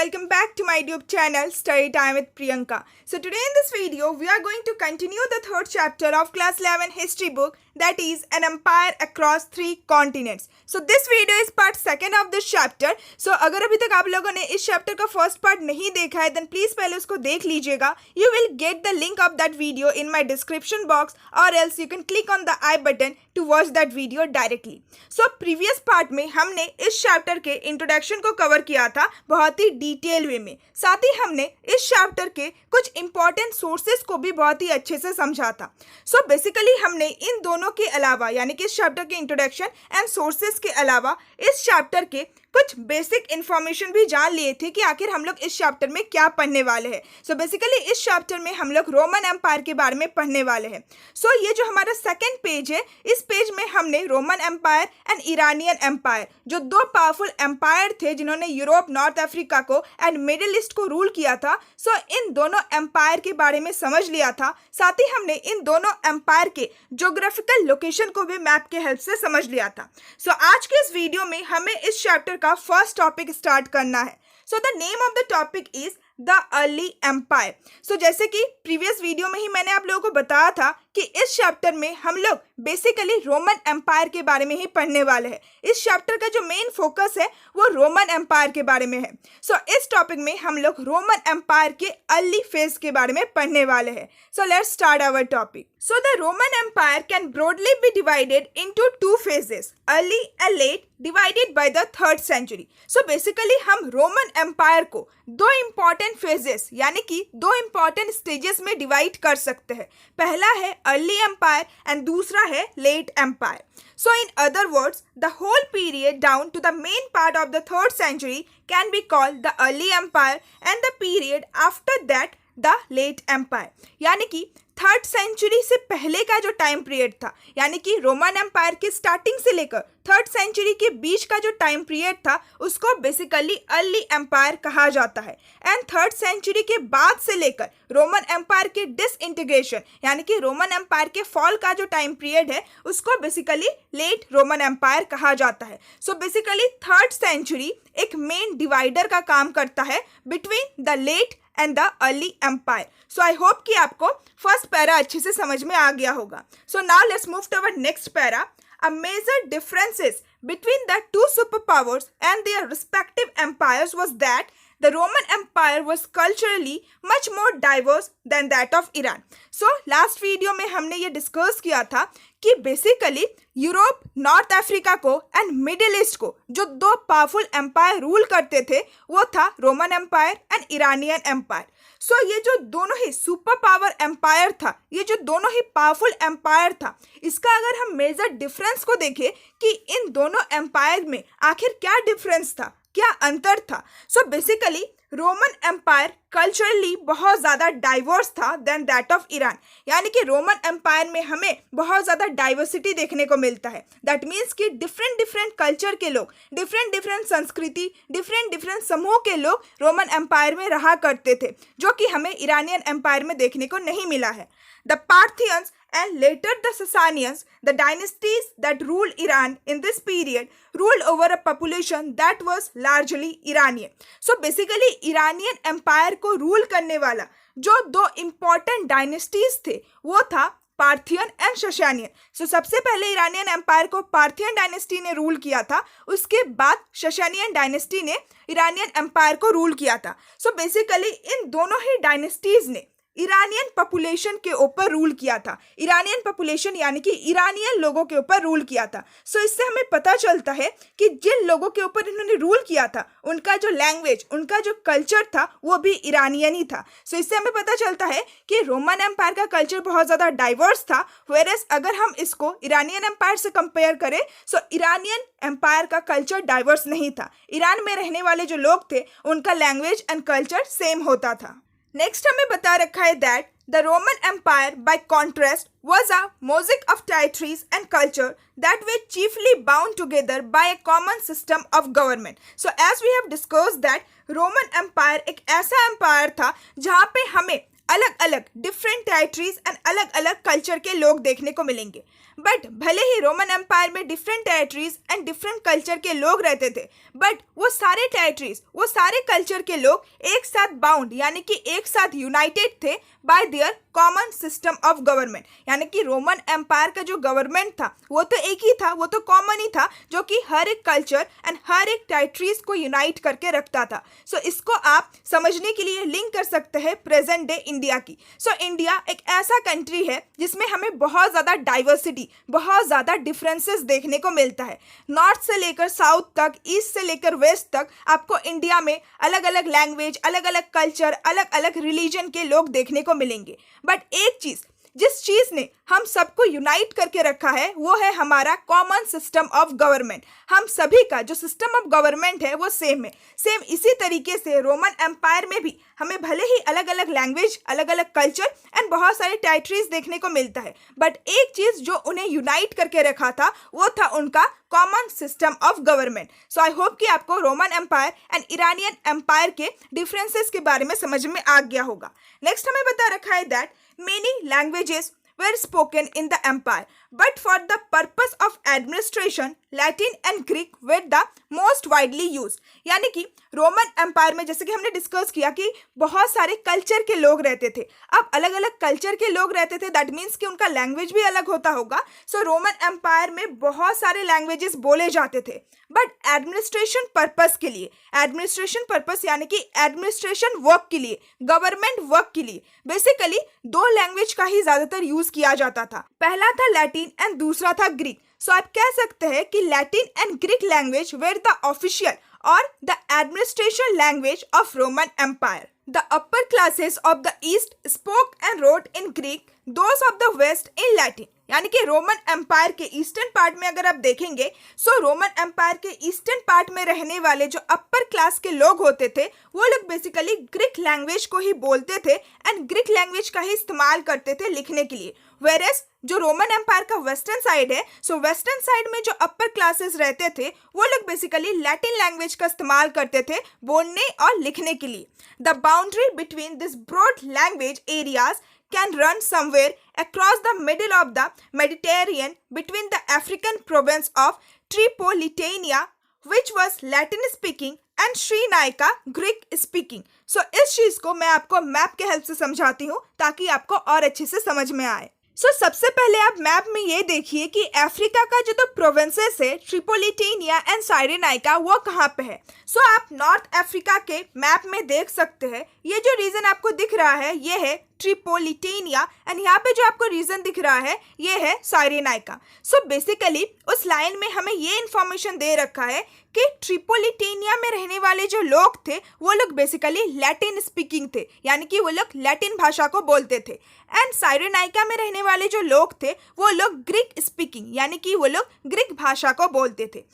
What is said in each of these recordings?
welcome back to my YouTube channel Study Time with Priyanka. So today in this video we are going to continue the third chapter of class 11 history book, that is an empire across 3 continents. So this video is part second of this chapter. So अगर अभी तक आप लोगों ने इस chapter का first part नहीं देखा है then please पहले उसको देख लीजिएगा. You will get the link of that video in my description box or else you can click on the I button to watch that video directly. So previous part में हमने इस chapter के introduction को cover किया था बहुत ही detail वे में. साथ ही हमने इस चैप्टर के कुछ इंपॉर्टेंट सोर्सेज को भी बहुत ही अच्छे से समझा था. सो बेसिकली हमने इन दोनों के अलावा यानी कि इस चैप्टर के इंट्रोडक्शन एंड सोर्सेज के अलावा इस चैप्टर के कुछ बेसिक इन्फॉर्मेशन भी जान लिए थे कि आखिर हम लोग इस चैप्टर में क्या पढ़ने वाले हैं. सो बेसिकली इस चैप्टर में हम लोग रोमन एम्पायर के बारे में पढ़ने वाले हैं. सो ये जो हमारा सेकंड पेज है, इस पेज में हमने Roman empire and Iranian empire, जो दो पावरफुल एम्पायर थे जिन्होंने यूरोप, नॉर्थ अफ्रीका को एंड मिडिल ईस्ट को रूल किया था. सो इन दोनों एम्पायर के बारे में समझ लिया था. साथ ही हमने इन दोनों एम्पायर के ज्योग्राफिकल लोकेशन को भी मैप के हेल्प से समझ लिया था. सो आज के इस वीडियो में हमें इस चैप्टर का फर्स्ट टॉपिक स्टार्ट करना है. So the name of the topic is the early empire. So जैसे कि प्रीवियस वीडियो में ही मैंने आप लोगों को बताया था कि इस चैप्टर में हम लोग बेसिकली रोमन एम्पायर के बारे में ही पढ़ने वाले हैं. इस चैप्टर का जो मेन फोकस है वो रोमन एम्पायर के बारे में है. सो इस टॉपिक में हम लोग रोमन एम्पायर के अर्ली फेज के बारे में पढ़ने वाले हैं. So let's start our topic. So the Roman empire can broadly be divided into 2 phases, early and late, divided by the 3rd century. So basically हम रोमन एम्पायर को दो इंपॉर्टेंट फेजेस यानी कि दो इंपॉर्टेंट स्टेजेस में divide कर सकते हैं. पहला है अर्ली एम्पायर एंड दूसरा है late empire. So in other words, the whole period down to the main part of the 3rd century can be called the early empire and the period after that the late empire. यानी कि 3rd century से पहले का जो time period था यानी कि Roman empire के स्टार्टिंग से लेकर 3rd century के बीच का जो टाइम पीरियड था उसको बेसिकली अर्ली एम्पायर कहा जाता है. एंड 3rd century के बाद से लेकर रोमन एम्पायर के डिसइंटीग्रेशन यानी कि रोमन एम्पायर के फॉल का जो टाइम पीरियड है उसको बेसिकली लेट रोमन एम्पायर कहा जाता है. सो बेसिकली 3rd century एक मेन डिवाइडर का काम करता है between the late and the early empire. So I hope कि आपको फर्स्ट पैरा अच्छे से समझ में आ गया होगा. So now let's move to our next para. A major differences between the two superpowers and their respective empires was that the Roman Empire was culturally much more diverse than that of Iran. So last video में हमने ये discuss किया था कि basically Europe, North Africa को and Middle East को जो दो पावरफुल एम्पायर रूल करते थे वो था Roman empire and Iranian empire. So ये जो दोनों ही सुपर पावर एम्पायर था, ये जो दोनों ही पावरफुल एम्पायर था, इसका अगर हम मेजर डिफरेंस को देखें कि इन दोनों एम्पायर में आखिर क्या डिफरेंस था, क्या अंतर था. So basically Roman empire culturally बहुत ज़्यादा डाइवर्स था देन दैट ऑफ ईरान. यानी कि रोमन एम्पायर में हमें बहुत ज़्यादा डाइवर्सिटी देखने को मिलता है. दैट मीन्स कि डिफरेंट डिफरेंट कल्चर के लोग, डिफरेंट डिफरेंट संस्कृति, डिफरेंट डिफरेंट समूह के लोग रोमन एम्पायर में रहा करते थे, जो कि हमें ईरानियन एम्पायर में देखने को नहीं मिला है. The Parthians and later the Sasanians, the dynasties that ruled Iran in this period, ruled over a population that was largely Iranian. So basically Iranian empire को रूल करने वाला जो दो important dynasties थे वो था पार्थियन एंड शशानियन. सो सबसे पहले ईरानियन एम्पायर को पार्थियन डायनेस्टी ने रूल किया था, उसके बाद शशानियन डायनेस्टी ने ईरानियन एम्पायर को रूल किया था. सो बेसिकली इन दोनों ही डायनेस्टीज ने ईरानियन पॉपुलेशन के ऊपर रूल किया था. ईरानियन पॉपुलेशन यानी कि ईरानियन लोगों के ऊपर रूल किया था. सो इससे हमें पता चलता है कि जिन लोगों के ऊपर इन्होंने रूल किया था उनका जो लैंग्वेज, उनका जो कल्चर था वो भी ईरानियन ही था. सो इससे हमें पता चलता है कि रोमन एम्पायर का कल्चर बहुत ज़्यादा डाइवर्स था, वेयरएज अगर हम इसको ईरानियन एम्पायर से कंपेयर करें सो ईरानियन एम्पायर का कल्चर डाइवर्स नहीं था. ईरान में रहने वाले जो लोग थे उनका लैंग्वेज एंड कल्चर सेम होता था. नेक्स्ट हमें बता रखा है that the Roman empire by contrast was a mosaic of territories and culture that were chiefly bound together by a common system of government. So as we have discussed that Roman Empire एक ऐसा empire था जहाँ पे हमें अलग अलग different territories and अलग अलग कल्चर के लोग देखने को मिलेंगे। बट भले ही रोमन एम्पायर में different territories and different culture के लोग रहते थे, बट वो सारे टेरिटरीज, वो सारे कल्चर के लोग एक साथ बाउंड यानी कि एक साथ यूनाइटेड थे bye their common system of government. यानी कि रोमन एम्पायर का जो गवर्नमेंट था वो तो एक ही था, वो तो कॉमन ही था, जो कि हर एक कल्चर एंड हर एक टेरिटरीज को यूनाइट करके रखता था। सो इसको आप समझने के लिए लिंक कर सकते हैं प्रेजेंट डे इंडिया की। सो इंडिया एक ऐसा कंट्री है जिसमें हमें बहुत ज़्यादा डाइवर्सिटी, बहुत ज़्यादा डिफरेंसेस देखने को मिलता है। नॉर्थ से लेकर साउथ तक, ईस्ट से लेकर वेस्ट तक आपको इंडिया में अलग अलग लैंग्वेज, अलग अलग कल्चर, अलग अलग रिलीजन के लोग देखने को मिलेंगे। बट एक चीज़, जिस चीज ने हम सबको यूनाइट करके रखा है वो है हमारा कॉमन सिस्टम ऑफ गवर्नमेंट। हम सभी का जो सिस्टम ऑफ गवर्नमेंट है वो सेम है। सेम इसी तरीके से रोमन एम्पायर में भी हमें भले ही अलग अलग लैंग्वेज, अलग अलग कल्चर एंड बहुत सारे टेरिटरीज देखने को मिलता है, बट एक चीज जो उन्हें यूनाइट करके रखा था वो था उनका common system of government. So I hope कि आपको Roman empire and Iranian empire के डिफरेंसेस के बारे में समझ में आ गया होगा। नेक्स्ट हमें बता रखा है that many languages were spoken in the empire, but for the purpose of administration, Latin and Greek were the most widely used। यानी कि रोमन एम्पायर में जैसे कि हमने डिस्कस किया कि बहुत सारे कल्चर के लोग रहते थे। अब अलग अलग कल्चर के लोग रहते थे, दैट मीन्स कि उनका लैंग्वेज भी अलग होता होगा। सो रोमन एम्पायर में बहुत सारे लैंग्वेजेस बोले जाते थे, बट एडमिनिस्ट्रेशन पर्पस के लिए, एडमिनिस्ट्रेशन पर्पस यानी कि एडमिनिस्ट्रेशन वर्क के लिए, गवर्नमेंट वर्क के लिए बेसिकली दो लैंग्वेज का ही ज्यादातर यूज किया जाता था। पहला था लैटिन एंड दूसरा था ग्रीक। सो आप कह सकते हैं कि Latin and Greek language were the official or the administration language of Roman Empire. The upper classes of the East spoke and wrote in Greek, those of the West in Latin। यानी कि Roman empire के eastern part में अगर आप देखेंगे, सो Roman empire के eastern part में रहने वाले जो अपर क्लास के लोग होते थे वो लोग बेसिकली ग्रीक लैंग्वेज को ही बोलते थे एंड ग्रीक लैंग्वेज का ही इस्तेमाल करते थे लिखने के लिए। वेरेस जो रोमन एम्पायर का वेस्टर्न साइड है, सो वेस्टर्न साइड में जो अपर क्लासेस रहते थे वो लोग बेसिकली लैटिन लैंग्वेज का इस्तेमाल करते थे बोलने और लिखने के लिए। The boundary between this broad language areas can run somewhere across the middle of the Mediterranean between the African province of Tripolitania, which was Latin speaking, and Cyrenaica, Greek speaking। So इस चीज को मैं आपको map के help से समझाती हूँ ताकि आपको और अच्छे से समझ में आए। सबसे पहले आप मैप में ये देखिए कि अफ्रीका का जो प्रोविंसेस है ट्रिपोलिटेनिया एंड साइरेनाइका वो कहाँ पे है। आप नॉर्थ अफ्रीका के मैप में देख सकते हैं, ये जो रीजन आपको दिख रहा है ये है ट्रिपोलिटेनिया एंड यहाँ पे जो आपको रीजन दिख रहा है ये है साइरेनाइका। बेसिकली उस लाइन में हमें ये इन्फॉर्मेशन दे रखा है कि ट्रिपोलिटेनिया में रहने वाले जो लोग थे वो लोग बेसिकली लैटिन स्पीकिंग थे, यानी कि वो लोग लैटिन भाषा को बोलते थे। एंड साइरेनाइका में रहने वाले जो लोग थे वो लोग ग्रीक स्पीकिंग, यानी कि वो लोग ग्रीक भाषा को बोलते थे।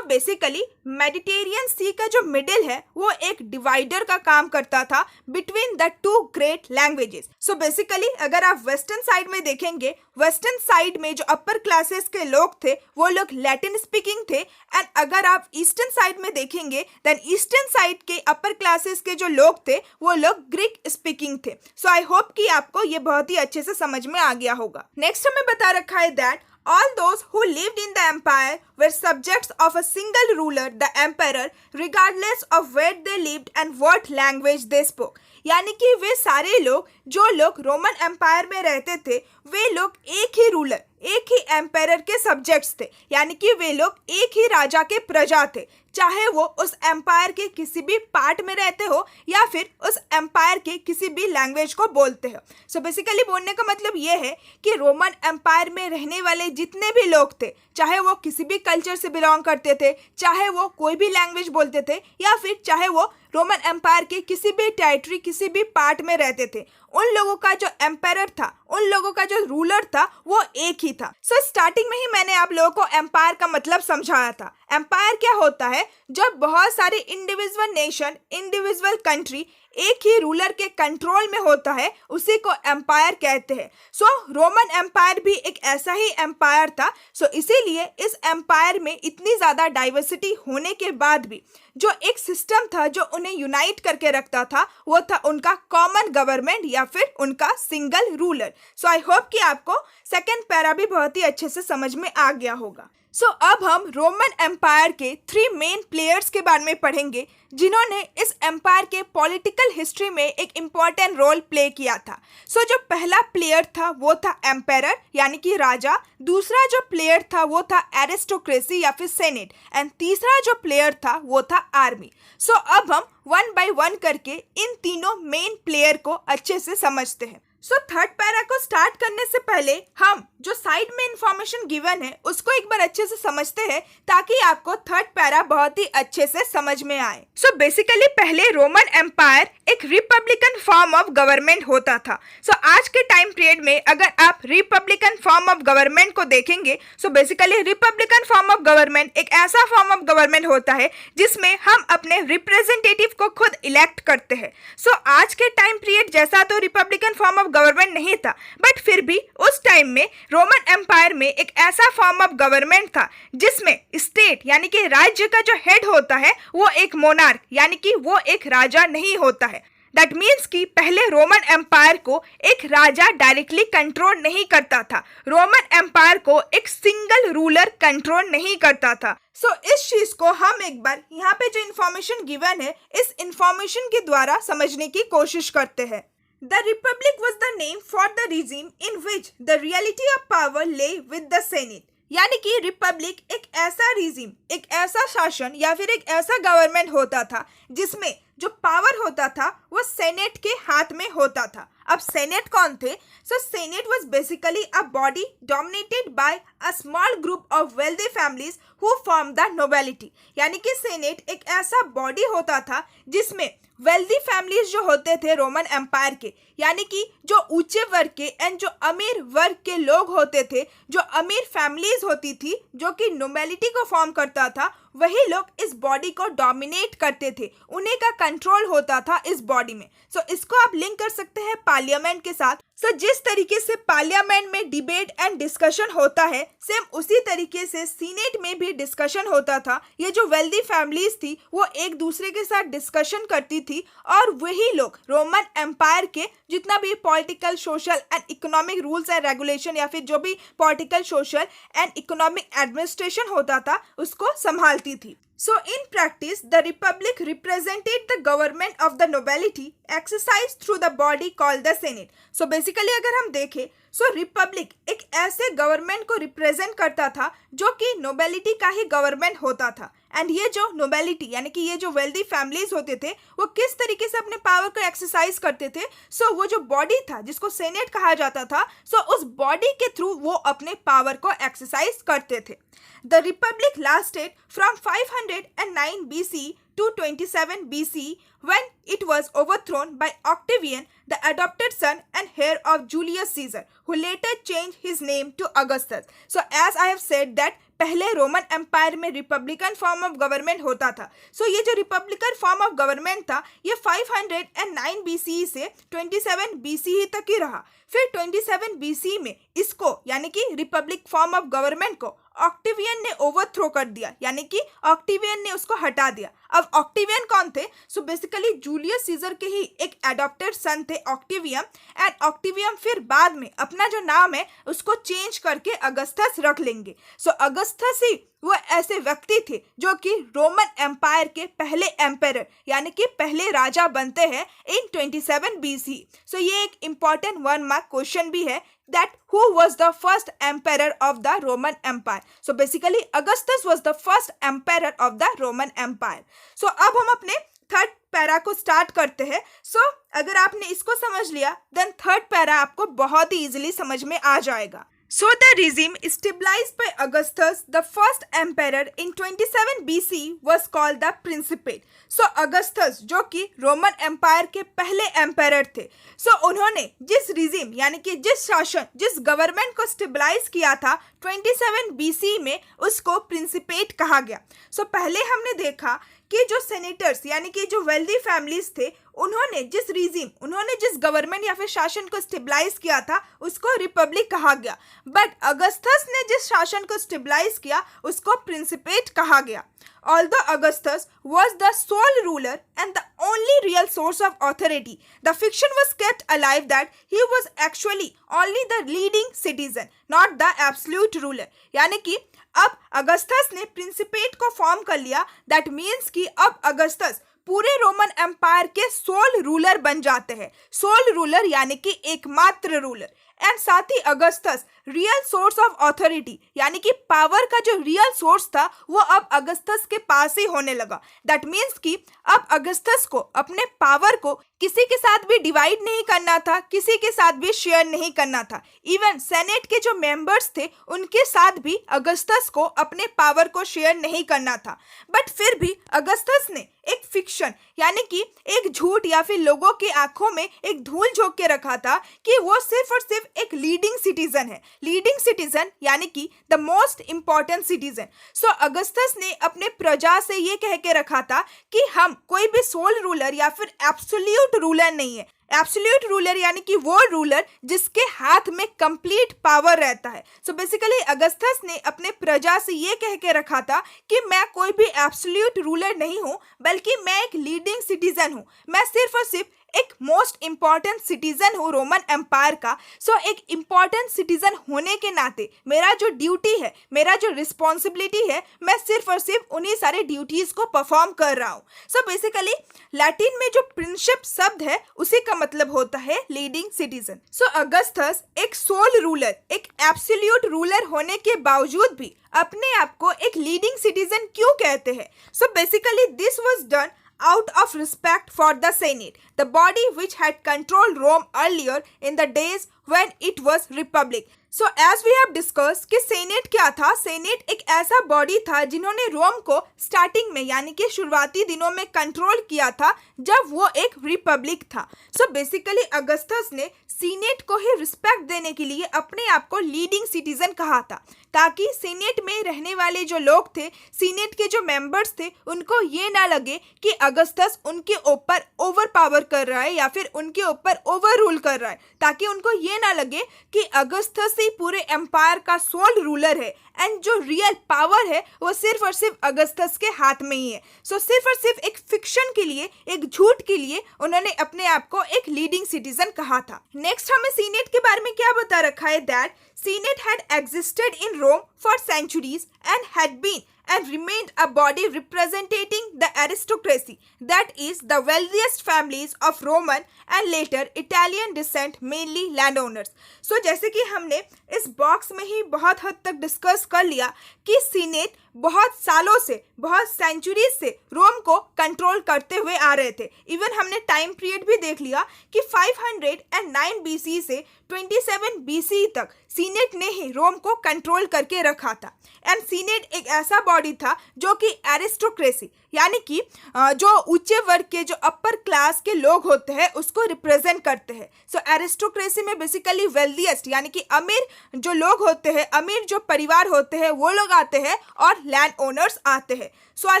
बेसिकली मेडिटेरियन सी का जो मिडिल है वो एक डिवाइडर का काम करता था between the two great languages. Basically अगर आप वेस्टर्न साइड में देखेंगे, वेस्टर्न साइड में जो अपर क्लासेस के लोग थे वो लोग लैटिन स्पीकिंग थे, एंड अगर आप ईस्टर्न साइड में देखेंगे देन ईस्टर्न साइड के अपर क्लासेस के जो लोग थे वो लोग ग्रीक स्पीकिंग थे। आई होप कि आपको ये बहुत ही अच्छे से समझ में आ गया होगा। नेक्स्ट हमें बता रखा है that all those who lived in the empire were subjects of a single ruler, the emperor, regardless of where they lived and what language they spoke। यानी कि वे सारे लोग जो लोग रोमन एम्पायर में रहते थे वे लोग एक ही रूलर, एक ही एम्पायर के सब्जेक्ट्स थे, यानी कि वे लोग एक ही राजा के प्रजा थे, चाहे वो उस एम्पायर के किसी भी पार्ट में रहते हो या फिर उस एम्पायर के किसी भी लैंग्वेज को बोलते हो। बेसिकली बोलने का मतलब ये है कि रोमन एम्पायर में रहने वाले जितने भी लोग थे, चाहे वो किसी भी कल्चर से बिलोंग करते थे, चाहे वो कोई भी लैंग्वेज बोलते थे या फिर चाहे वो रोमन एम्पायर के किसी भी टेरिटरी, किसी भी पार्ट में रहते थे, उन लोगों का जो एम्पायर था, उन लोगों का जो रूलर था वो एक ही था। स्टार्टिंग में ही मैंने आप लोगों को एम्पायर का मतलब समझाया था। एम्पायर क्या होता है? जब बहुत सारे इंडिविजुअल नेशन, इंडिविजुअल कंट्री एक ही रूलर के कंट्रोल में होता है उसी को एम्पायर कहते हैं। सो रोमन एम्पायर भी एक ऐसा ही एम्पायर था। सो इसीलिए इस एम्पायर में इतनी ज़्यादा डाइवर्सिटी होने के बाद भी जो एक सिस्टम था जो उन्हें यूनाइट करके रखता था वो था उनका कॉमन गवर्नमेंट या फिर उनका single ruler. So I hope कि आपको सेकेंड पैरा भी बहुत ही अच्छे से समझ में आ गया होगा। सो अब हम रोमन एम्पायर के 3 मेन प्लेयर्स के बारे में पढ़ेंगे जिन्होंने इस एम्पायर के पॉलिटिकल हिस्ट्री में एक इम्पॉर्टेंट रोल प्ले किया था। सो जो पहला प्लेयर था वो था एम्पायर यानी कि राजा, दूसरा जो प्लेयर था वो था एरिस्टोक्रेसी या फिर सेनेट, एंड तीसरा जो प्लेयर था वो था आर्मी। सो अब हम 1 बाय 1 करके इन तीनों मेन प्लेयर को अच्छे से समझते हैं। सो थर्ड पैरा को स्टार्ट करने से पहले हम जो साइड में इंफॉर्मेशन गिवन है उसको एक बार अच्छे से समझते हैं ताकि आपको थर्ड पैरा बहुत ही अच्छे से समझ में आए। सो बेसिकली पहले रोमन एम्पायर एक रिपब्लिकन फॉर्म ऑफ गवर्नमेंट होता था। सो आज के टाइम पीरियड में अगर आप रिपब्लिकन फॉर्म ऑफ गवर्नमेंट को देखेंगे, so basically Republican form of government एक ऐसा फॉर्म ऑफ गवर्नमेंट होता है जिसमें हम अपने रिप्रेजेंटेटिव को खुद इलेक्ट करते हैं। सो आज के टाइम पीरियड जैसा तो रिपब्लिकन फॉर्म ऑफ गवर्नमेंट नहीं था, बट फिर भी उस टाइम में रोमन एम्पायर में एक ऐसा फॉर्म ऑफ गवर्नमेंट था जिसमें स्टेट यानी कि राज्य का जो हेड होता है वो एक मोनार्क यानी कि वो एक राजा नहीं होता है। दैट मीन्स कि पहले रोमन एम्पायर को एक राजा डायरेक्टली कंट्रोल नहीं करता था, रोमन एम्पायर को एक सिंगल रूलर कंट्रोल नहीं करता था। सो इस चीज को हम एक बार यहाँ पे जो इंफॉर्मेशन गिवन है इस इंफॉर्मेशन के द्वारा समझने की कोशिश करते हैं। The Republic was the name for the regime in which the reality of power lay with the Senate। यानी कि रिपब्लिक एक ऐसा रिजीम, एक ऐसा शासन या फिर एक ऐसा गवर्नमेंट होता था जिसमें जो पावर होता था वो सेनेट के हाथ में होता था। अब सेनेट कौन थे? So senate was basically a body dominated by a small group of wealthy families who form the nobility. यानी कि सेनेट एक ऐसा बॉडी होता था जिसमें वेल्दी फैमिलीज जो होते थे रोमन एम्पायर के, यानी कि जो ऊंचे वर्ग के एंड जो अमीर वर्ग के लोग होते थे, जो अमीर फैमिलीज होती थी जो कि नोबिलिटी को फॉर्म करता था, वही लोग इस बॉडी को डोमिनेट करते थे, उन्हीं का कंट्रोल होता था इस बॉडी में। सो इसको आप लिंक कर सकते हैं पार्लियामेंट के साथ। सो जिस तरीके से पार्लियामेंट में डिबेट एंड डिस्कशन होता है, सेम उसी तरीके से सीनेट में भी डिस्कशन होता था। ये जो वेल्दी फैमिलीज थी वो एक दूसरे के साथ डिस्कशन करती थी और वही लोग रोमन एम्पायर के जितना भी political, social and economic rules and regulation या फिर जो भी political, social and economic administration होता था उसको संभालती थी। So in practice, the republic represented the government of the nobility exercised through the body called the Senate। So basically अगर हम देखें, सो रिपब्लिक एक ऐसे गवर्नमेंट को रिप्रेजेंट करता था जो कि नोबिलिटी का ही गवर्नमेंट होता था। एंड ये जो नोबिलिटी यानी कि ये जो वेल्दी फैमिलीज होते थे वो किस तरीके से अपने पावर को एक्सरसाइज करते थे? सो वो जो बॉडी था जिसको सेनेट कहा जाता था, सो उस बॉडी के थ्रू वो अपने पावर को एक्सरसाइज करते थे। The Republic lasted from 509 BC to 27 BC when it was overthrown by Octavian, the adopted son and heir of Julius Caesar, who later changed his name to Augustus। So as I have said that पहले Roman empire में Republican form of government होता था। सो ये जो Republican form of government था ये 509 BC से 27 BC तक ही रहा। फिर 27 BC में इसको यानी कि रिपब्लिक फॉर्म ऑफ गवर्नमेंट को ऑक्टेवियन ने ओवरथ्रो कर दिया, यानी कि ऑक्टेवियन ने उसको हटा दिया। अब ऑक्टेवियन कौन थे? सो बेसिकली जूलियस सीजर के ही एक एडॉप्टेड सन थे ऑक्टेवियन, एंड ऑक्टेवियन फिर बाद में अपना जो नाम है उसको चेंज करके अगस्टस रख लेंगे। सो अगस्टस ही वो ऐसे व्यक्ति थे जो कि रोमन एम्पायर के पहले एम्पायर यानी कि पहले राजा बनते हैं इन 27 BC। सो ये एक इम्पॉर्टेंट 1 मार्क क्वेश्चन भी है that who was the first emperor of the Roman Empire। So basically Augustus was the first emperor of the Roman Empire। So अब हम अपने थर्ड पैरा को स्टार्ट करते हैं। सो अगर आपने इसको समझ लिया देन थर्ड पैरा आपको बहुत ही इजीली समझ में आ जाएगा। So the regime established by Augustus, the first emperor in 27 BC was called the Principate। So Augustus जो कि रोमन एम्पायर के पहले एम्पायर थे, सो उन्होंने जिस रिजीम यानी कि जिस शासन, जिस गवर्नमेंट को स्टेबलाइज किया था 27 BC में, उसको प्रिंसिपेट कहा गया। सो पहले हमने देखा कि जो सेनेटर्स यानी कि जो वेल्दी फैमिलीज थे उन्होंने जिस गवर्नमेंट या फिर शासन को स्टेबलाइज किया था उसको रिपब्लिक कहा गया, बट अगस्तस ने जिस शासन को स्टेबलाइज किया उसको प्रिंसिपेट कहा गया. Although Augustus was the sole ruler and the only real source of authority, the fiction was kept alive that he was actually only the leading citizen, not the absolute ruler. यानी कि अब Augustus ने प्रिंसिपेट को form कर लिया. That means कि अब Augustus पूरे रोमन एम्पायर के सोल रूलर बन जाते हैं. सोल रूलर यानी कि एकमात्र रूलर. एंड साथ ही Augustus real source of authority यानी कि पावर का जो रियल सोर्स था वो अब अगस्तस के पास ही होने लगा. दैट मीन्स कि अब अगस्तस को अपने पावर को किसी के साथ भी डिवाइड नहीं करना था, किसी के साथ भी शेयर नहीं करना था. इवन सेनेट के जो मेंबर्स थे उनके साथ भी अगस्तस को अपने पावर को शेयर नहीं करना था. बट फिर भी अगस्तस ने एक फिक्शन यानी कि एक झूठ या फिर लोगों की आंखों में एक धूल झोंक के रखा था कि वो सिर्फ और सिर्फ एक लीडिंग सिटीजन है. लीडिंग सिटीजन यानी कि the most important citizen. So Augustus ने अपने प्रजा से ये कह के रखा था कि हम कोई भी सोल रूलर या फिर एब्सोल्यूट रूलर नहीं है. एब्सोल्यूट रूलर यानी कि वो रूलर जिसके हाथ में कंप्लीट पावर रहता है. सो बेसिकली अगस्तस ने अपने प्रजा से ये कह के रखा था कि मैं कोई भी एब्सोल्यूट रूलर नहीं हूँ, बल्कि मैं एक लीडिंग सिटीजन हूँ. मैं सिर्फ और सिर्फ एक मोस्ट इंपॉर्टेंट सिटीजन हूँ रोमन एम्पायर का. सो एक इंपॉर्टेंट सिटीजन होने के नाते मेरा जो ड्यूटी है, मेरा जो रिस्पॉन्सिबिलिटी है, मैं सिर्फ और सिर्फ उन्हीं सारे ड्यूटीज को परफॉर्म कर रहा हूँ. सो बेसिकली लैटिन में जो प्रिंशिप शब्द है उसी का मतलब होता है लीडिंग सिटीजन. सो अगस्तस एक सोल रूलर, एक एब्सोल्यूट रूलर होने के बावजूद भी अपने आप को एक लीडिंग सिटीजन क्यों कहते हैं? So basically this was done out of respect for the Senate, the body which had controlled Rome earlier in the days when it was republic. So as we have discussed कि senate क्या था? Senate एक ऐसा body था जिन्होंने रोम को starting में यानी कि शुरुआती दिनों में कंट्रोल किया था जब वो एक रिपब्लिक था. सो बेसिकली अगस्तस ने सीनेट को ही रिस्पेक्ट देने के लिए अपने आप को लीडिंग सिटीजन कहा था, ताकि सीनेट में रहने वाले जो लोग थे, सीनेट के जो मेंबर्स थे, उनको ये ना लगे कि अगस्तस उनके ऊपर ओवर पावर कर रहा है या फिर उनके ऊपर ओवर रूल कर रहा है, ताकि उनको ये ना लगे कि अगस्तस ही पूरे एम्पायर का सोल रूलर है एंड जो रियल पावर है वो सिर्फ और सिर्फ अगस्तस के हाथ में ही है. सो सिर्फ और सिर्फ एक फिक्शन के लिए, एक झूठ के लिए उन्होंने अपने आप को एक लीडिंग सिटीजन कहा था. नेक्स्ट हमें सीनेट के बारे में क्या बता रखा है? That senate had existed in Rome for centuries and had been and remained a body representing the aristocracy, that is the wealthiest families of Roman and later Italian descent, mainly landowners. So जैसे कि हमने इस box में ही बहुत हद तक discuss कर लिया कि सीनेट बहुत सालों से, बहुत सेंचुरीज से रोम को कंट्रोल करते हुए आ रहे थे. इवन हमने टाइम पीरियड भी देख लिया कि 509 BC से 27 BC तक सीनेट ने ही रोम को कंट्रोल करके रखा था. एंड सीनेट एक ऐसा बॉडी था जो कि एरिस्टोक्रेसी यानी कि जो ऊंचे वर्ग के, जो अपर क्लास के लोग होते हैं उसको रिप्रेजेंट करते हैं. सो एरिस्टोक्रेसी में बेसिकली वेल्दिएस्ट यानी कि अमीर जो लोग होते हैं, अमीर जो परिवार होते हैं वो लोग आते हैं और लैंड ओनर्स आते हैं. सो आई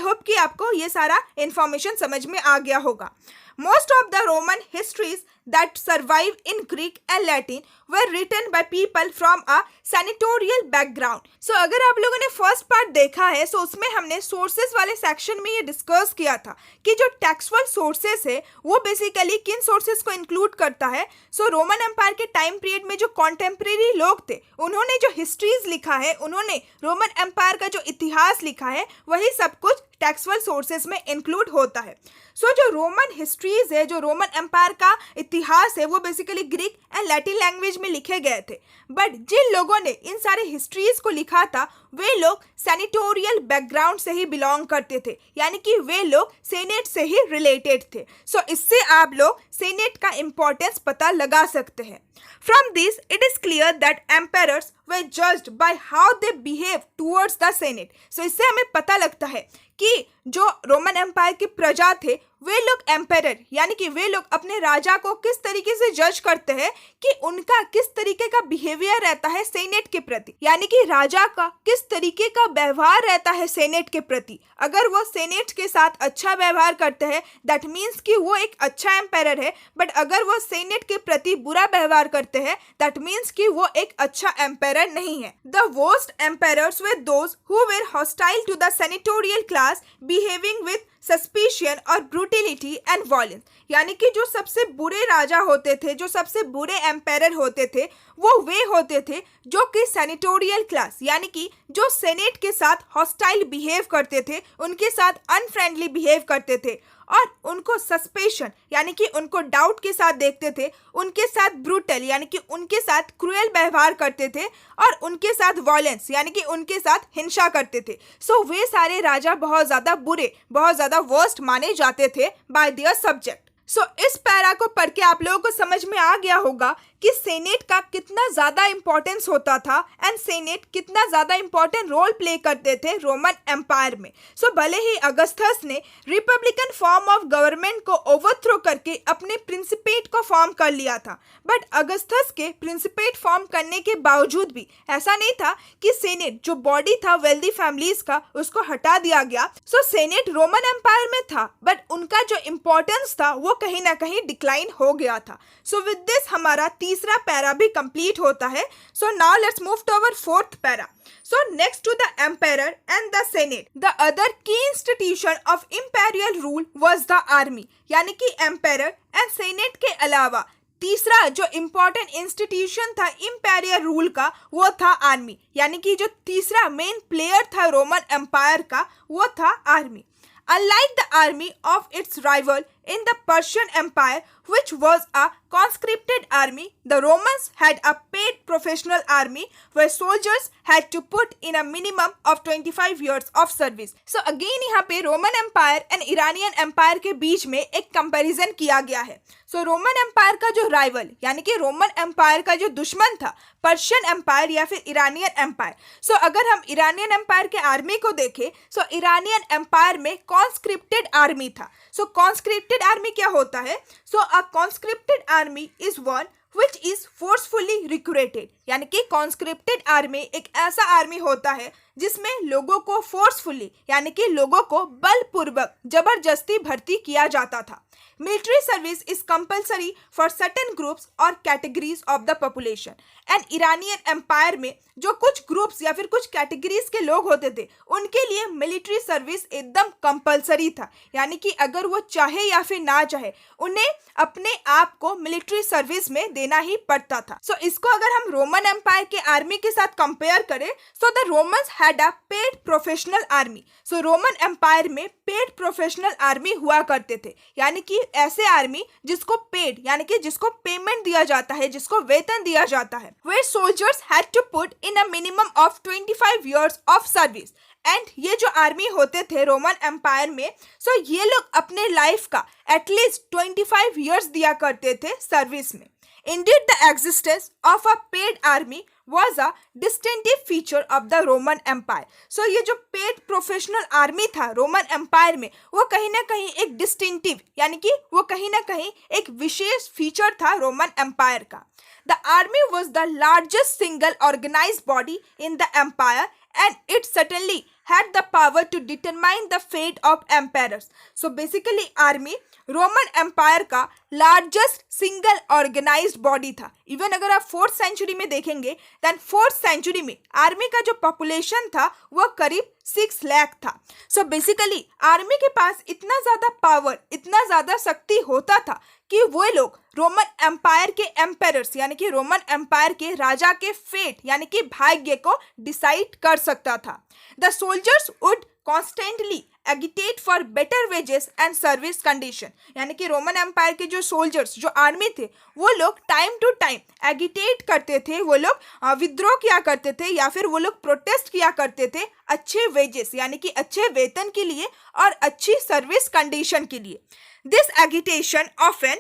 होप कि आपको ये सारा इंफॉर्मेशन समझ में आ गया होगा. Most of the Roman histories that survive in Greek and Latin were written by people from a senatorial background. So अगर आप लोगों ने फर्स्ट पार्ट देखा है तो उसमें हमने सोर्सेज वाले सेक्शन में ये डिस्कस किया था कि जो टेक्सुअल सोर्सेज है वो बेसिकली किन सोर्सेज को इंक्लूड करता है. सो रोमन एम्पायर के टाइम पीरियड में जो कॉन्टेम्प्रेरी लोग थे उन्होंने जो हिस्ट्रीज लिखा है, उन्होंने रोमन एम्पायर का जो इतिहास लिखा है, वही सब कुछ टेक्सुअल सोर्सेज में इंक्लूड होता है. सो जो रोमन हिस्ट्रीज है, जो रोमन एम्पायर का इतिहास है, वो basically Greek and Latin language में लिखे गए थे. बट जिन लोगों ने इन सारे हिस्ट्रीज को लिखा था वे लोग सेनेटोरियल बैकग्राउंड से ही बिलोंग करते थे, यानी कि वे लोग सेनेट से ही रिलेटेड थे. सो इससे आप लोग सेनेट का इंपॉर्टेंस पता लगा सकते हैं. From this, it is clear that emperors were judged by how they behave towards the Senate. So इससे हमें पता लगता है कि जो रोमन एम्पायर के प्रजा थे वे लोग एम्पायर यानी कि वे लोग अपने राजा को किस तरीके से जज करते हैं कि उनका किस तरीके का बिहेवियर रहता है सेनेट के प्रति, यानी कि राजा का किस तरीके का व्यवहार रहता है सेनेट के प्रति। अगर वो सेनेट के साथ अच्छा व्यवहार करते हैं दैट मीन्स कि वो एक अच्छा एम्पायर है, बट अगर वो सेनेट के प्रति बुरा व्यवहार करते हैं दैट मीन्स कि वो एक अच्छा एम्पायर नहीं है। The worst empires were those who were hostile to the senatorial class behaving with suspicion और ब्रूटिलिटी एंड वायलेंस, यानी कि जो सबसे बुरे राजा होते थे, जो सबसे बुरे एम्पायर होते थे, वो वे होते थे जो कि सेनेटोरियल क्लास यानी कि जो सेनेट के साथ हॉस्टाइल बिहेव करते थे, उनके साथ अनफ्रेंडली बिहेव करते थे और उनको सस्पेशन यानी कि उनको डाउट के साथ देखते थे, उनके साथ ब्रूटल यानी कि उनके साथ क्रूएल व्यवहार करते थे और उनके साथ वायलेंस यानी कि उनके साथ हिंसा करते थे। सो वे सारे राजा बहुत ज़्यादा बुरे, बहुत ज़्यादा वर्स्ट माने जाते थे बाय देयर सब्जेक्ट। सो इस पैरा को पढ़ के आप लोगों को समझ में आ गया होगा कि सेनेट का कितना ज़्यादा इंपॉर्टेंस होता था एंड सेनेट कितना ज़्यादा इंपॉर्टेंट रोल प्ले करते थे रोमन एम्पायर में। सो भले ही अगस्टस ने रिपब्लिकन फॉर्म ऑफ गवर्नमेंट को ओवरथ्रो करके अपने प्रिंसिपेट को फॉर्म कर लिया था, बट अगस्टस के प्रिंसिपेट फॉर्म करने के बावजूद भी ऐसा नहीं था कि सेनेट जो बॉडी था वेल्दी फैमिलीज का उसको हटा दिया गया। सो सेनेट रोमन एम्पायर में था बट उनका जो इम्पोर्टेंस था वो कहीं ना कहीं डिक्लाइन हो गया था। सो विद दिस हमारा तीसरा पैरा भी कंप्लीट होता है। So now let's move to our fourth para. So next to the empire and the senate the other key institution of imperial rule was the army, यानी कि empire and senate के अलावा तीसरा जो important institution था imperial rule का वो था आर्मी, यानी कि जो तीसरा मेन प्लेयर था रोमन एम्पायर का वो था army. Unlike the army of its rival in the Persian Empire, which was a conscripted army, the Romans had a paid professional army where soldiers had to put in a minimum of 25 years of service. So again यहाँ पे Roman empire and Iranian empire के बीच में एक comparison किया गया है। सो Roman empire का जो राइवल यानी कि रोमन एम्पायर का जो दुश्मन था पर्शियन एम्पायर या फिर ईरानियन एम्पायर। सो अगर हम ईरानियन एम्पायर के आर्मी को देखें सो ईरानियन एम्पायर में कॉन्स्क्रिप्टेड आर्मी था। सो कॉन्स्क्रिप्टेड आर्मी क्या होता है? So a conscripted army is one which is forcefully recruited, यानी कि कॉन्स्क्रिप्टेड आर्मी एक ऐसा आर्मी होता है जिसमें लोगों को फोर्सफुली यानी कि लोगों को बलपूर्वक जबरदस्ती भर्ती किया जाता था। Military service is compulsory for certain groups और categories of the population and Iranian empire में जो कुछ ग्रुप्स या फिर कुछ कैटेगरीज के लोग होते थे उनके लिए मिलिट्री सर्विस एकदम कंपल्सरी था, यानी कि अगर वो चाहे या फिर ना चाहे उन्हें अपने आप को मिलिट्री सर्विस में देना ही पड़ता था। सो इसको अगर हम रोमन एम्पायर के आर्मी के साथ कंपेयर करें so the Romans had a paid professional army. So Roman empire में पेड प्रोफेशनल आर्मी हुआ करते थे, यानी कि ऐसे आर्मी जिसको पेड यानी कि जिसको पेमेंट दिया जाता है, जिसको वेतन दिया जाता है। Where soldiers had to put in a minimum of 25 years of service. And ये जो आर्मी होते थे रोमन एम्पायर में सो ये लोग अपने लाइफ का एटलीस्ट 25 ईयर्स दिया करते थे सर्विस में। Indeed, the existence of a paid army was a distinctive feature of the Roman Empire. So ये जो paid professional army था रोमन एम्पायर में वो कहीं ना कहीं एक डिस्टिंक्टिव यानी कि वो कहीं ना कहीं एक विशेष फीचर था रोमन एम्पायर का। The army was the largest single organized body in the empire and it certainly had the power to determine the fate of emperors. So basically army Roman empire का largest single organised body था। Even अगर आप 4th century में देखेंगे then 4th century में army का जो population था वो करीब 6 लाख था। सो बेसिकली आर्मी के पास इतना ज़्यादा पावर, इतना ज़्यादा शक्ति होता था कि वो लोग रोमन एम्पायर के एम्पायर्स यानी कि रोमन एम्पायर के राजा के फेट यानी कि भाग्य को डिसाइड कर सकता था। The soldiers would constantly agitate for better wages and service condition, यानी कि रोमन एम्पायर के जो सोल्जर्स जो आर्मी थे वो लोग टाइम टू टाइम एगिटेट करते थे, वो लोग विद्रोह किया करते थे या फिर वो लोग प्रोटेस्ट किया करते थे अच्छे वेजेस यानी कि अच्छे वेतन के लिए और अच्छी सर्विस कंडीशन के लिए। This agitation often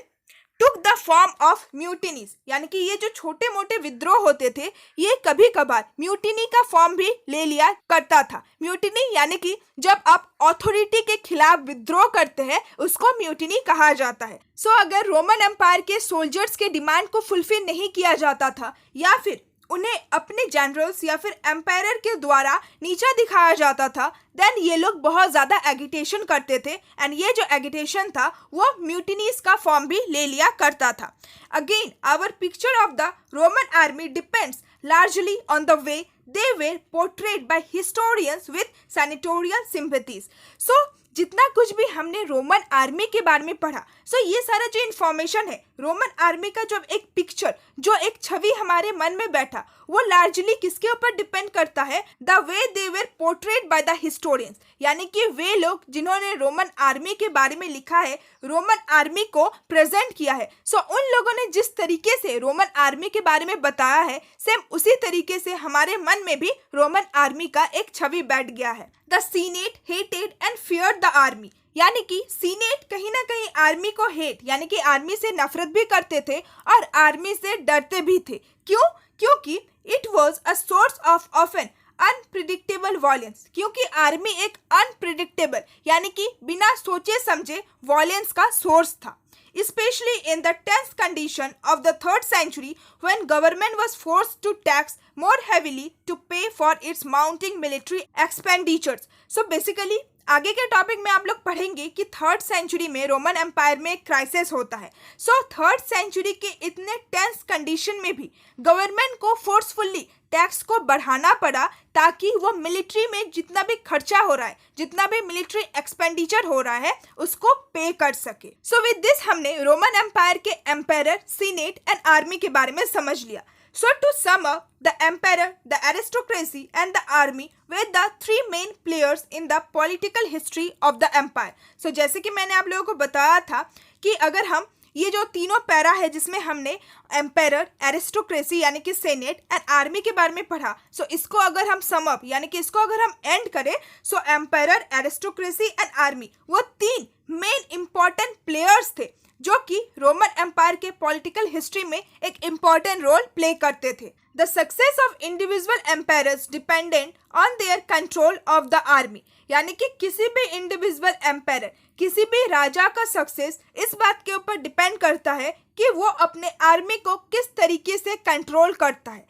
took the form of mutinies, यानी कि ये जो छोटे मोटे विद्रोह होते थे ये कभी कभार म्यूटिनी का फॉर्म भी ले लिया करता था। म्यूटिनी यानी कि जब आप अथॉरिटी के खिलाफ विद्रोह करते हैं उसको म्यूटिनी कहा जाता है। अगर रोमन एम्पायर के सोल्जर्स के डिमांड को फुलफिल नहीं किया जाता था या फिर उन्हें अपने जनरल्स या फिर एम्पायर के द्वारा नीचा दिखाया जाता था, देन ये लोग बहुत ज़्यादा एगिटेशन करते थे एंड ये जो एगिटेशन था वो म्यूटिनीज का फॉर्म भी ले लिया करता था। Again our picture of the Roman army depends largely on the way they were portrayed by historians with senatorial sympathies. जितना कुछ भी हमने रोमन आर्मी के बारे में पढ़ा, ये सारा जो इन्फॉर्मेशन है रोमन आर्मी का, जो एक पिक्चर, जो एक छवि हमारे मन में बैठा, वो लार्जली किसके ऊपर डिपेंड करता है? The way they were portrayed by the historians, यानी कि वे लोग जिन्होंने रोमन आर्मी के बारे में लिखा है, रोमन आर्मी को प्रेजेंट किया है। उन लोगों ने जिस तरीके से रोमन आर्मी के बारे में बताया है, सेम उसी तरीके से हमारे मन में भी रोमन आर्मी का एक छवि बैठ गया है। The senate hated and feared the army, यानी कि सीनेट कहीं ना कहीं आर्मी को हेट यानी कि आर्मी से नफरत भी करते थे और आर्मी से डरते भी थे। क्यों? क्योंकि it was a source of often unpredictable violence, क्योंकि आर्मी एक अनप्रिडिक्टेबल यानी कि बिना सोचे समझे वॉयलेंस का सोर्स था। Especially in the tense condition of the 3rd century when government was forced to tax more heavily to pay for its mounting military expenditures. Basically आगे के टॉपिक में आप लोग पढ़ेंगे कि 3rd सेंचुरी में रोमन एम्पायर में एक क्राइसिस होता है। 3rd सेंचुरी के इतने टेंस कंडीशन में भी गवर्नमेंट को फोर्सफुली टैक्स को बढ़ाना पड़ा ताकि वो मिलिट्री में जितना भी खर्चा हो रहा है, जितना भी मिलिट्री एक्सपेंडिचर हो रहा है, उसको पे कर सके। विद दिस हमने रोमन एम्पायर के एम्पायर, सीनेट एंड आर्मी के बारे में समझ लिया। To sum up, the emperor, the aristocracy and the army were the three main players in the political history of the empire. जैसे कि मैंने आप लोगों को बताया था कि अगर हम ये जो तीनों पैरा है जिसमें हमने एम्पायर, एरिस्टोक्रेसी यानी कि सेनेट एंड आर्मी के बारे में पढ़ा, इसको अगर हम सम अप यानी कि इसको अगर हम एंड करें, एम्पायर, एरिस्टोक्रेसी एंड आर्मी वो तीन मेन इंपॉर्टेंट प्लेयर्स थे जो कि रोमन एम्पायर के पॉलिटिकल हिस्ट्री में एक इम्पॉर्टेंट रोल प्ले करते थे। The success of individual empires dependent on their control of the army, यानी कि किसी भी इंडिविजुअल एम्पायर, किसी भी राजा का सक्सेस इस बात के ऊपर डिपेंड करता है कि वो अपने आर्मी को किस तरीके से कंट्रोल करता है।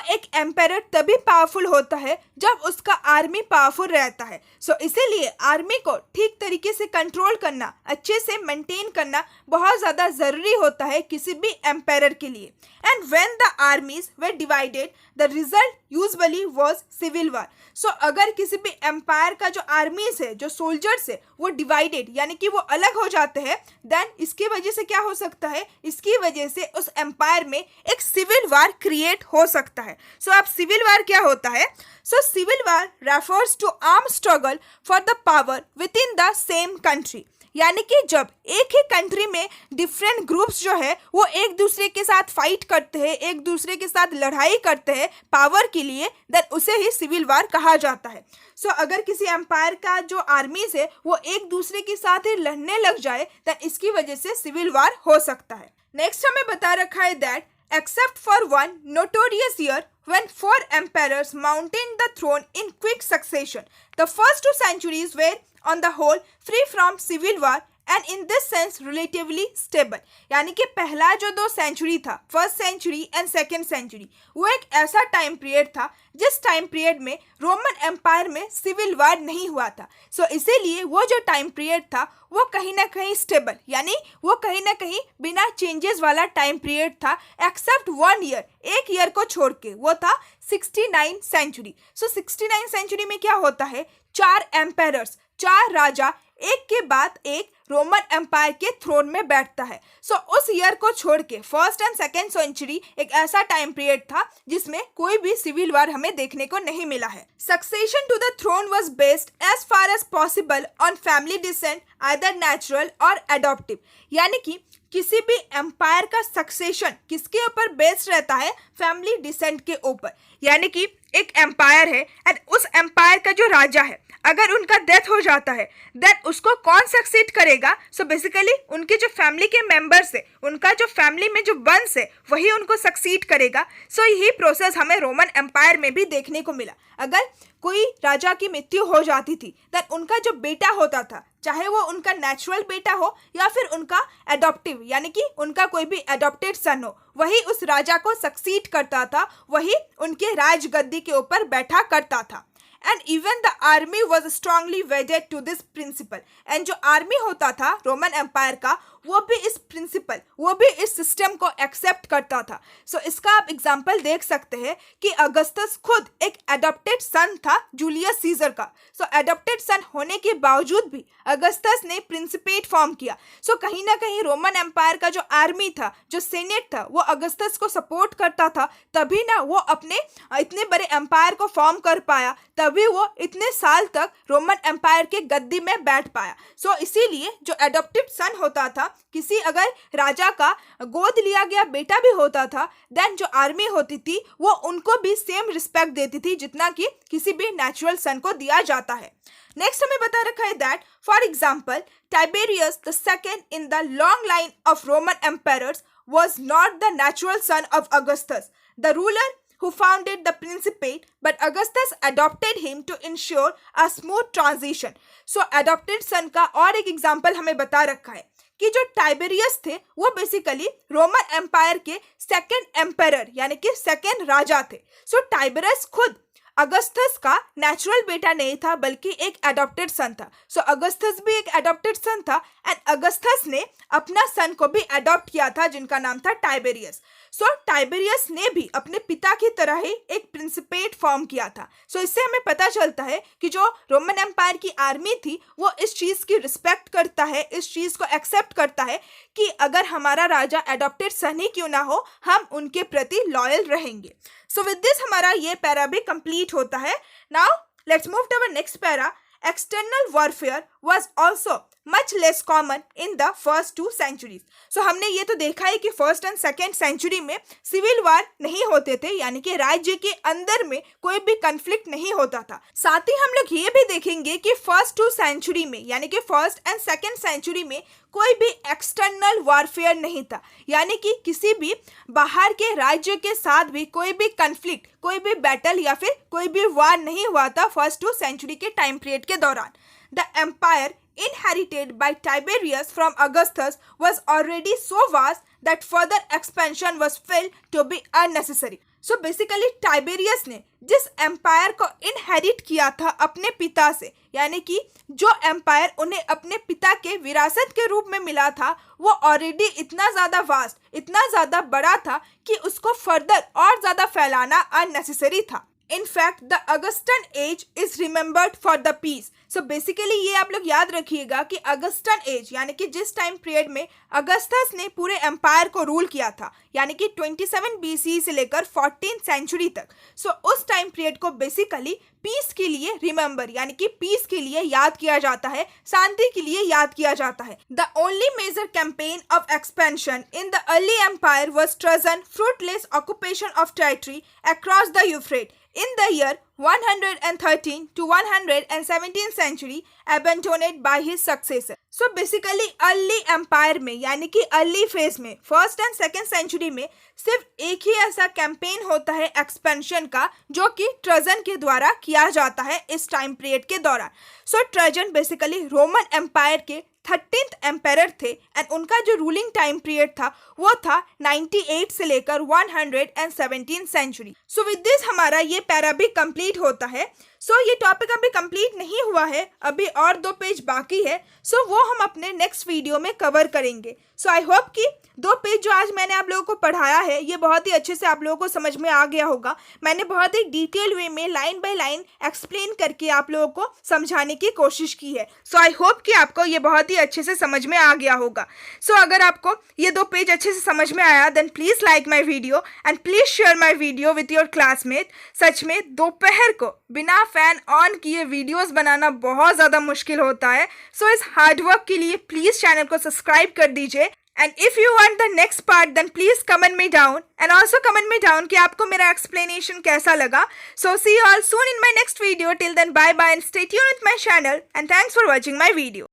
एक एम्पायर तभी पावरफुल होता है जब उसका आर्मी पावरफुल रहता है। इसीलिए आर्मी को ठीक तरीके से कंट्रोल करना, अच्छे से मेंटेन करना बहुत ज़्यादा ज़रूरी होता है किसी भी एम्पायर के लिए। And when the armies were divided the result usually was civil war. अगर किसी भी एम्पायर का जो आर्मीज है, जो सोल्जर्स है, वो डिवाइडेड यानी कि वो अलग हो जाते हैं, देन इसकी वजह से क्या हो सकता है? इसकी वजह से उस एम्पायर में एक सिविल वार क्रिएट हो सकता है। अब सिविल वार क्या होता है? Civil war refers to arm struggle for the power within the same country, यानी कि जब एक ही कंट्री में डिफरेंट ग्रुप्स जो है वो एक दूसरे के साथ फाइट करते हैं, एक दूसरे के साथ लड़ाई करते हैं पावर के लिए, देन उसे ही सिविल वार कहा जाता है। अगर किसी एम्पायर का जो आर्मीज है वो एक दूसरे के साथ ही लड़ने लग जाए, देन इसकी वजह से सिविल वार हो सकता है। नेक्स्ट हमें बता रखा है that except for one notorious year when 4 emperors mounted the throne in quick succession, the first 2 centuries were on the whole free from civil war and in this sense relatively stable, यानी कि पहला जो 2 century था, first century and second century, वो एक ऐसा time period था जिस टाइम पीरियड में रोमन एम्पायर में सिविल वार नहीं हुआ था। इसीलिए वो जो टाइम पीरियड था वो कहीं ना कहीं स्टेबल, यानी वो कहीं ना कहीं बिना चेंजेस वाला टाइम पीरियड था, एक्सेप्ट 1 ईयर, एक ईयर को छोड़ के, वो था 69 सेंचुरी। 69 सेंचुरी में क्या होता है? 4 एम्पायर्स, 4 राजा एक के बाद एक रोमन एम्पायर के थ्रोन में बैठता है। उस ईयर को छोड़ के फर्स्ट एंड सेकेंड सेंचुरी एक ऐसा टाइम पीरियड था जिसमें कोई भी सिविल वार हमें देखने को नहीं मिला है। Succession to the throne was based as far as possible on family descent, either natural और एडॉप्टिव, यानी कि किसी भी एम्पायर का सक्सेशन किसके ऊपर बेस्ड रहता है? फैमिली डिसेंट के ऊपर, यानी कि एक एम्पायर है एंड उस एम्पायर का जो राजा है अगर उनका डेथ हो जाता है देन उसको कौन सक्सीड करेगा? सो बेसिकली उनके जो फैमिली के मेंबर्स है, उनका जो फैमिली में जो वंश है वही उनको सक्सीड करेगा। सो यही प्रोसेस हमें रोमन एम्पायर में भी देखने को मिला। अगर कोई राजा की मृत्यु हो जाती थी देन उनका जो बेटा होता था, चाहे वो उनका नेचुरल बेटा हो या फिर उनका एडॉप्टिव यानी कि उनका कोई भी एडॉप्टेड सन हो, वही उस राजा को सक्सीड करता था, वही उनके राजगद्दी के ऊपर बैठा करता था। And even the army was strongly wedded to this principle. And जो आर्मी होता था रोमन एम्पायर का वो भी इस प्रिंसिपल, वो भी इस सिस्टम को एक्सेप्ट करता था। सो इसका आप एग्जाम्पल देख सकते हैं कि अगस्तस खुद एक एडॉप्टेड सन था जूलियस सीजर का। सो एडॉप्टेड सन होने के बावजूद भी अगस्तस ने प्रिंसिपेट फॉर्म किया। सो कहीं ना कहीं रोमन एम्पायर का जो आर्मी था, जो सेनेट था, वो अगस्तस को सपोर्ट करता था, तभी ना वो अपने इतने बड़े एम्पायर को फॉर्म कर पाया, तभी वो इतने साल तक रोमन एम्पायर के गद्दी में बैठ पाया। सो इसीलिए जो एडॉप्टेड सन होता था, किसी अगर राजा का गोद लिया गया बेटा भी होता था, देन जो आर्मी होती थी वो उनको भी सेम रिस्पेक्ट देती थी जितना कि किसी भी नेचुरल सन को दिया जाता है। नेक्स्ट हमें बता रखा है that for example Tiberius the second in the long line of Roman empires was not the natural son of Augustus, the ruler who founded the Principate, but Augustus adopted him to ensure a smooth transition. So adopted son का और एक example हमें बता रखा है कि जो Tiberius थे वो बेसिकली रोमन एम्पायर के सेकेंड एम्पायर यानी कि सेकेंड राजा थे। सो टाइबेरियस खुद अगस्तस का नेचुरल बेटा नहीं था बल्कि एक एडॉप्टेड सन था। सो अगस्तस भी एक एडॉप्टेड सन था एंड अगस्तस ने अपना सन को भी एडॉप्ट किया था जिनका नाम था टाइबेरियस। सो टाइबेरियस ने भी अपने पिता की तरह ही एक प्रिंसिपेट फॉर्म किया था। सो इससे हमें पता चलता है कि जो रोमन एम्पायर की आर्मी थी वो इस चीज़ की रिस्पेक्ट करता है, इस चीज़ को एक्सेप्ट करता है कि अगर हमारा राजा एडॉप्टेड सन ही क्यों ना हो, हम उनके प्रति लॉयल रहेंगे। सो विद दिस हमारा ये पैरा भी कंप्लीट होता है। Now let's move to our next para. External warfare was also much less common in the first 2 centuries. So हमने ये तो देखा है कि फर्स्ट एंड सेकेंड सेंचुरी में सिविल वार नहीं होते थे, यानी कि राज्य के अंदर में कोई भी कन्फ्लिक्ट नहीं होता था। साथ ही हम लोग ये भी देखेंगे कि फर्स्ट 2 सेंचुरी में यानी कि फर्स्ट एंड सेकेंड सेंचुरी में कोई भी एक्सटर्नल वॉरफेयर नहीं था, यानी कि किसी भी बाहर के राज्य के साथ भी कोई भी कन्फ्लिक्ट, कोई भी बैटल या फिर कोई भी वार नहीं हुआ था फर्स्ट 2 सेंचुरी के टाइम पीरियड के दौरान। The empire inherited by Tiberius from Augustus was already so vast that further expansion was felt to be unnecessary. So basically Tiberius ने जिस एम्पायर को इनहेरिट किया था अपने पिता से, यानी कि जो एम्पायर उन्हें अपने पिता के विरासत के रूप में मिला था, वो ऑलरेडी इतना ज़्यादा वास्ट, इतना ज़्यादा बड़ा था कि उसको फर्दर और ज़्यादा फैलाना अननेसेसरी था। In fact, the Augustan age is remembered for the peace. So basically ये आप लोग याद रखिएगा कि अगस्टन एज यानी कि जिस टाइम पीरियड में अगस्टस ने पूरे एम्पायर को रूल किया था, यानी कि 27 BC से लेकर 14th सेंचुरी तक, सो उस टाइम पीरियड को बेसिकली पीस के लिए रिमेंबर यानी कि पीस के लिए याद किया जाता है, शांति के लिए याद किया जाता है। The only major campaign of expansion in the early empire was Trajan fruitless occupation of territory across the Euphrates in the year 113 to 117th century abandoned by his successor. So basically early empire में यानी कि early phase में first and second century में सिर्फ एक ही ऐसा campaign होता है एक्सपेंशन का जो कि ट्रजन के द्वारा किया जाता है इस टाइम पीरियड के दौरान। सो ट्रजन बेसिकली रोमन एम्पायर के 13th एम्पायर थे एंड उनका जो रूलिंग टाइम पीरियड था वो था 98 से लेकर 117 सेंचुरी। सो विद दिस हमारा ये पैरा भी कंप्लीट होता है। सो ये टॉपिक अभी कंप्लीट नहीं हुआ है, अभी और 2 पेज बाकी है, सो वो हम अपने नेक्स्ट वीडियो में कवर करेंगे। सो आई होप कि 2 पेज जो आज मैंने आप लोगों को पढ़ाया है ये बहुत ही अच्छे से आप लोगों को समझ में आ गया होगा। मैंने बहुत ही डिटेल वे में लाइन बाय लाइन एक्सप्लेन करके आप लोगों को समझाने की कोशिश की है। सो आई होप कि आपको ये बहुत ही अच्छे से समझ में आ गया होगा। सो अगर आपको ये 2 पेज अच्छे से समझ में आया then please like my video and please share my video with your classmate. सच में दोपहर को बिना फैन ऑन किए वीडियोस बनाना बहुत ज़्यादा मुश्किल होता है। सो इस हार्डवर्क के लिए प्लीज़ चैनल को सब्सक्राइब कर दीजिए And if you want the next part, then please comment me down and also comment me down कि आपको मेरा explanation कैसा लगा. So see you all soon in my next video. Till then, bye bye and stay tuned with my channel and thanks for watching my video.